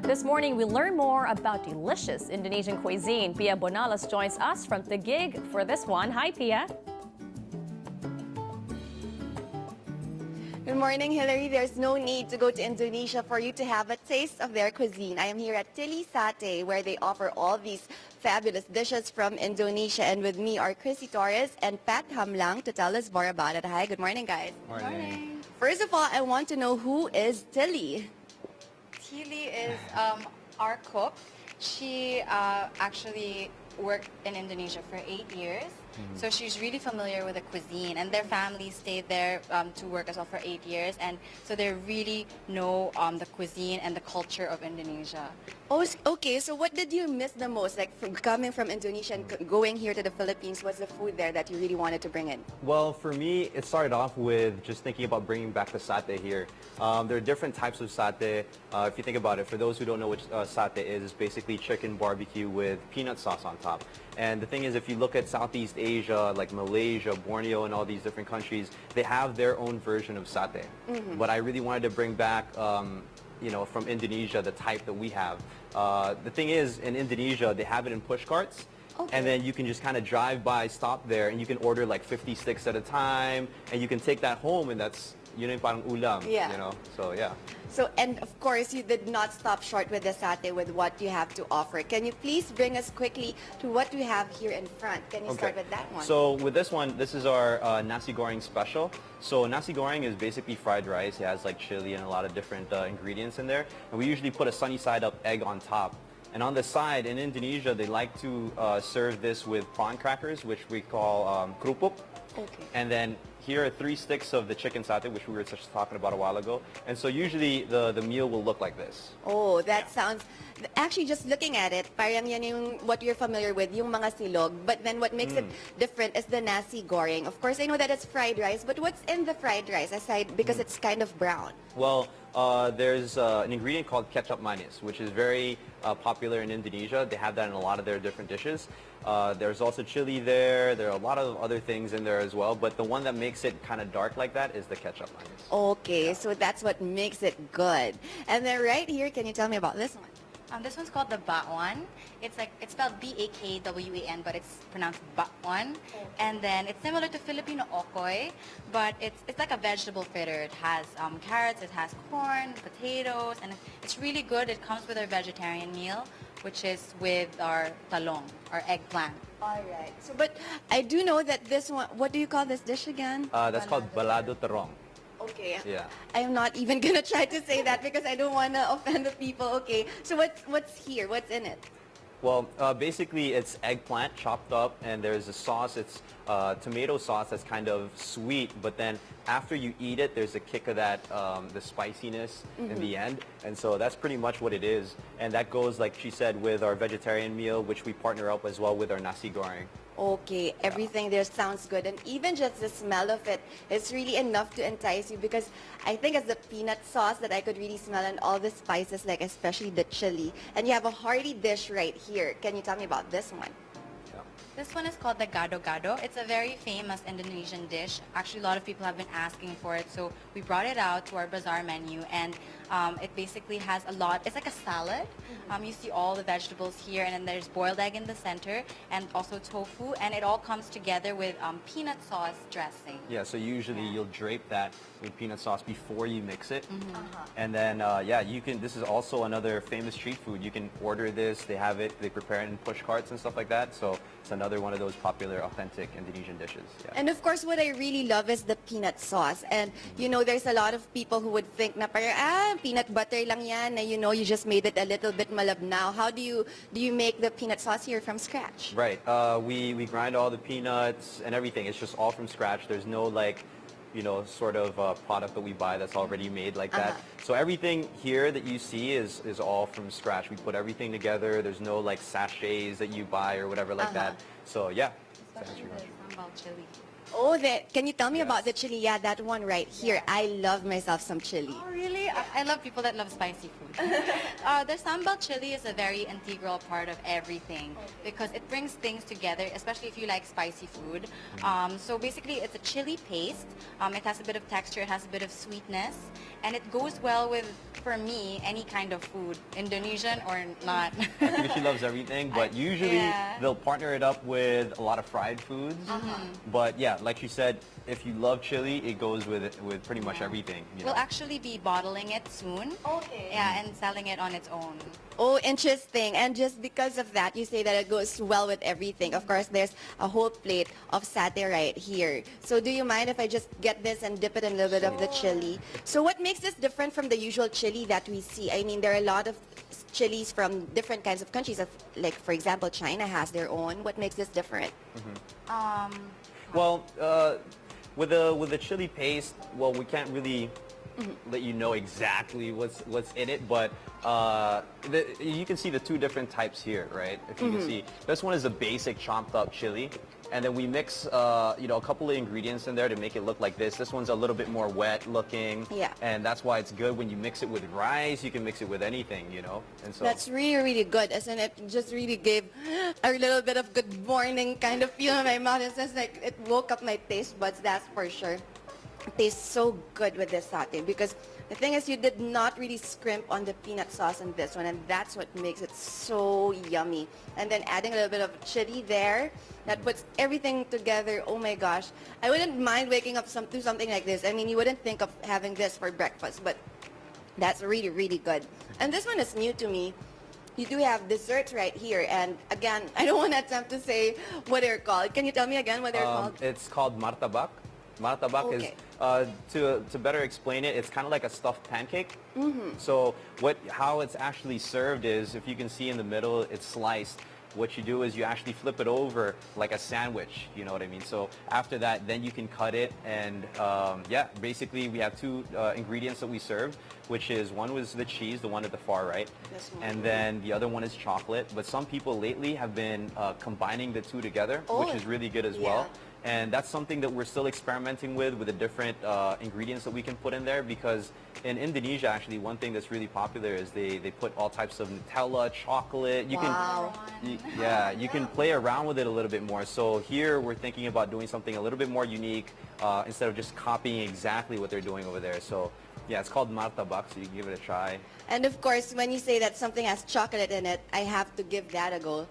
This morning, we learn more about delicious Indonesian cuisine. Pia Bonalos joins us from Taguig for this one. Hi, Pia. Good morning, Hillary. There's no need to go to Indonesia for you to have a taste of their cuisine. I am here at Tili'S Sate, where they offer all these fabulous dishes from Indonesia. And with me are Tili'S and Pat Hamlang to tell us more about it. Hi, good morning, guys. Morning. First of all, I want to know, who is Tili? Tili is our cook. She actually worked in Indonesia for 8 years. So she's really familiar with the cuisine, and their family stayed there to work as well for 8 years, and so they really know the cuisine and the culture of Indonesia. Oh, okay. So what did you miss the most? Like coming from Indonesia and going here to the Philippines, what's the food there that you really wanted to bring in? Well, for me, it started off with just thinking about bringing back the satay here. There are different types of satay. If you think about it, for those who don't know what satay is, it's basically chicken barbecue with peanut sauce on top. And the thing is, if you look at Southeast Asia, like Malaysia, Borneo, and all these different countries, they have their own version of satay. But I really wanted to bring back, you know, from Indonesia, the type that we have. The thing is, in Indonesia, they have it in push carts. Okay. And then you can just kind of drive by, stop there, and you can order like 50 sticks at a time, and you can take that home, and that's, you know, parang ulam, Yeah. you know, so yeah. So, and of course, you did not stop short with the satay with what you have to offer. Can you please bring us quickly to what we have here in front? Can you start with that one? So with this one, this is our nasi goreng special. So nasi goreng is basically fried rice. It has like chili and a lot of different ingredients in there. And we usually put a sunny side up egg on top. And on the side, in Indonesia, they like to serve this with prawn crackers, which we call krupuk. Okay. And then here are 3 sticks of the chicken satay, which we were just talking about a while ago. And so usually the meal will look like this. Oh, that sounds... Actually, just looking at it, parang yan yung what you're familiar with, yung mga silog. But then what makes it different is the nasi goreng. Of course, I know that it's fried rice, but what's in the fried rice aside, because it's kind of brown? Well, there's an ingredient called kecap manis, which is very popular in Indonesia. They have that in a lot of their different dishes. There's also chili there. There are a lot of other things in there as well. But the one that makes it kind of dark like that is the kecap manis. Okay, so that's what makes it good. And then right here, can you tell me about this one? This one's called the bakwan. It's spelled B-A-K-W-A-N, but it's pronounced bakwan. And then it's similar to Filipino okoy, but it's like a vegetable fritter. It has carrots, it has corn, potatoes, and it's really good. It comes with our vegetarian meal, which is with our talong, our eggplant. All right. So, but I do know that this one, what do you call this dish again? That's called balado terong. Okay. Yeah. I'm not even gonna try to say that because I don't want to offend the people. Okay. So what's here? What's in it? Well, basically it's eggplant chopped up, and there's a sauce. It's tomato sauce that's kind of sweet, but then after you eat it, there's a kick of that, the spiciness in the end. And so that's pretty much what it is. And that goes, like she said, with our vegetarian meal, which we partner up as well with our nasi goreng. Okay, everything there sounds good, and even just the smell of it is really enough to entice you, because I think it's the peanut sauce that I could really smell, and all the spices, like especially the chili. And you have a hearty dish right here. Can you tell me about this one? This one is called the gado-gado. It's a very famous Indonesian dish. Actually, a lot of people have been asking for it, so we brought it out to our bazaar menu, and it basically has a lot. It's like a salad. You see all the vegetables here, and then there's boiled egg in the center, and also tofu, and it all comes together with peanut sauce dressing. Yeah, so usually you'll drape that with peanut sauce before you mix it. And then, yeah, you can, this is also another famous street food. You can order this, they have it, they prepare it in push carts and stuff like that. So it's another one of those popular, authentic Indonesian dishes. Yeah. And of course, what I really love is the peanut sauce. And, you know, there's a lot of people who would think na parang, peanut butter lang yan, na, you know, you just made it a little bit malabnaw. How do you make the peanut sauce here from scratch? Right. We grind all the peanuts and everything. It's just all from scratch. There's no, like, you know, sort of product that we buy that's already made like that. So everything here that you see is all from scratch. We put everything together. There's no like sachets that you buy or whatever like that. So yeah. Especially the sambal chili. Oh, can you tell me about the Yes. chili? Yeah, that one right here. I love myself some chili. Oh, really? I love people that love spicy food. The sambal chili is a very integral part of everything because it brings things together, especially if you like spicy food. So basically, it's a chili paste. It has a bit of texture, it has a bit of sweetness, and it goes well with, for me, any kind of food, Indonesian or not. I think she loves everything, but usually yeah. they'll partner it up with a lot of fried foods. But yeah, like she said, if you love chili, it goes with pretty much everything. You know? We'll actually be bottling it soon. Okay. Yeah, and selling it on its own. Oh, interesting. And just because of that, you say that it goes well with everything. Of course, there's a whole plate of satay right here. So do you mind if I just get this and dip it in a little bit of the chili? So what makes this different from the usual chili that we see? I mean, there are a lot of chilies from different kinds of countries. Like, for example, China has their own. What makes this different? Well, with the chili paste, well, we can't really let you know exactly what's in it, but you can see the two different types here, right? If you can see, this one is a basic chopped up chili, and then we mix you know, a couple of ingredients in there to make it look like this. This one's a little bit more wet looking, Yeah. and that's why it's good when you mix it with rice. You can mix it with anything, you know, and so That's really, really good. As in, it just really gave a little bit of good morning kind of feel in my mouth. It's just like it woke up my taste buds, that's for sure. It tastes so good with this satay because the thing is you did not really scrimp on the peanut sauce in this one, and that's what makes it so yummy. And then adding a little bit of chili there, that puts everything together. Oh my gosh. I wouldn't mind waking up to something like this. I mean, you wouldn't think of having this for breakfast, but that's really, really good. And this one is new to me. You do have desserts right here, and again, I don't want to attempt to say what they're called. Can you tell me again what they're called? it's called martabak. Martabak Okay. is, to better explain it, it's kind of like a stuffed pancake. So how it's actually served is, if you can see in the middle, it's sliced. What you do is you actually flip it over like a sandwich, you know what I mean? So after that, then you can cut it, and yeah, basically we have two ingredients that we served, which is one was the cheese, the one at the far right, This one. and then the other one is chocolate. But some people lately have been combining the two together, which Oh, is really good as well. And that's something that we're still experimenting with the different ingredients that we can put in there, because in Indonesia, actually, one thing that's really popular is they put all types of Nutella, chocolate. You Wow. yeah, you can play around with it a little bit more. So here we're thinking about doing something a little bit more unique instead of just copying exactly what they're doing over there. So yeah, it's called martabak, so you can give it a try. And of course, when you say that something has chocolate in it, I have to give that a go.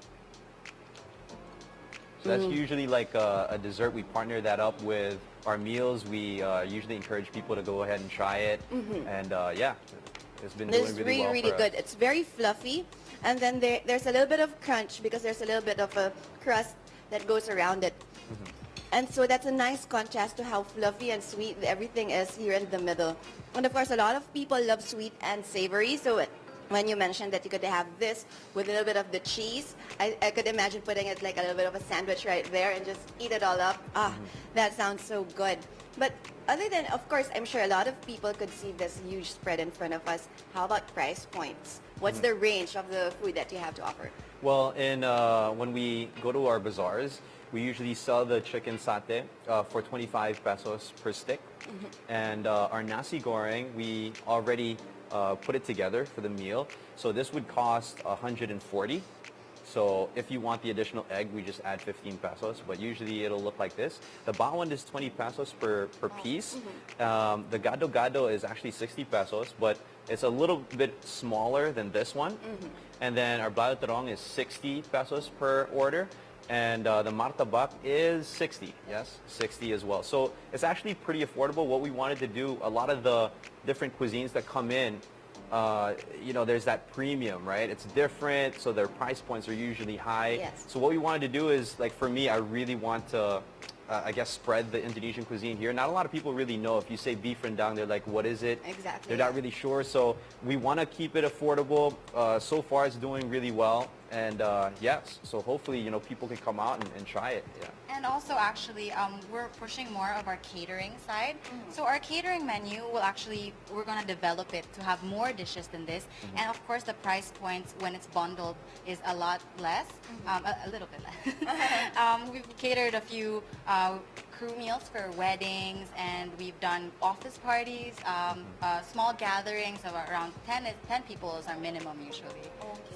So that's usually like a dessert. We partner that up with our meals. We usually encourage people to go ahead and try it. And yeah, it's been This doing is really really, well really for us. good. It's very fluffy, and then there's a little bit of crunch because there's a little bit of a crust that goes around it. And so that's a nice contrast to how fluffy and sweet everything is here in the middle. And of course, a lot of people love sweet and savory, so when you mentioned that you could have this with a little bit of the cheese, I could imagine putting it like a little bit of a sandwich right there and just eat it all up. That sounds so good. But other than, of course, I'm sure a lot of people could see this huge spread in front of us. How about price points? What's the range of the food that you have to offer? Well, when we go to our bazaars, we usually sell the chicken satay for 25 pesos per stick. And our nasi goreng, we already put it together for the meal. So this would cost 140. So if you want the additional egg, we just add 15 pesos. But usually it'll look like this. The bawang is 20 pesos per piece. The gado-gado is actually 60 pesos, but it's a little bit smaller than this one. And then our balaterong is 60 pesos per order. And the martabak is 60, yes, 60 as well. So it's actually pretty affordable. What we wanted to do, a lot of the different cuisines that come in, you know, there's that premium, right? It's different, so their price points are usually high. Yes. So what we wanted to do is, like for me, I really want to, I guess, spread the Indonesian cuisine here. Not a lot of people really know. If you say beef rendang, they're like, what is it? Exactly. They're not really sure. So we want to keep it affordable. So far, it's doing really well. And yes, so hopefully, you know, people can come out and try it. Yeah. And also, actually, we're pushing more of our catering side. So our catering menu will actually, we're going to develop it to have more dishes than this. And of course, the price points when it's bundled is a lot less, a little bit less. We've catered a few crew meals for weddings, and we've done office parties, small gatherings of around 10 people is our minimum usually.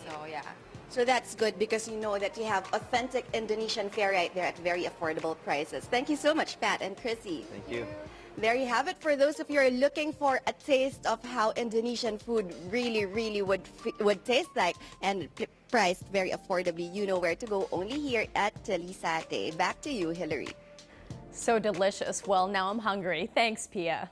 So yeah. So that's good because you know that you have authentic Indonesian fare right there at very affordable prices. Thank you so much, Pat and Chrissy. Thank you. There you have it. For those of you who are looking for a taste of how Indonesian food really would taste like and priced very affordably, you know where to go, only here at Tili'S Sate. Back to you, Hillary. So delicious. Well, now I'm hungry. Thanks, Pia.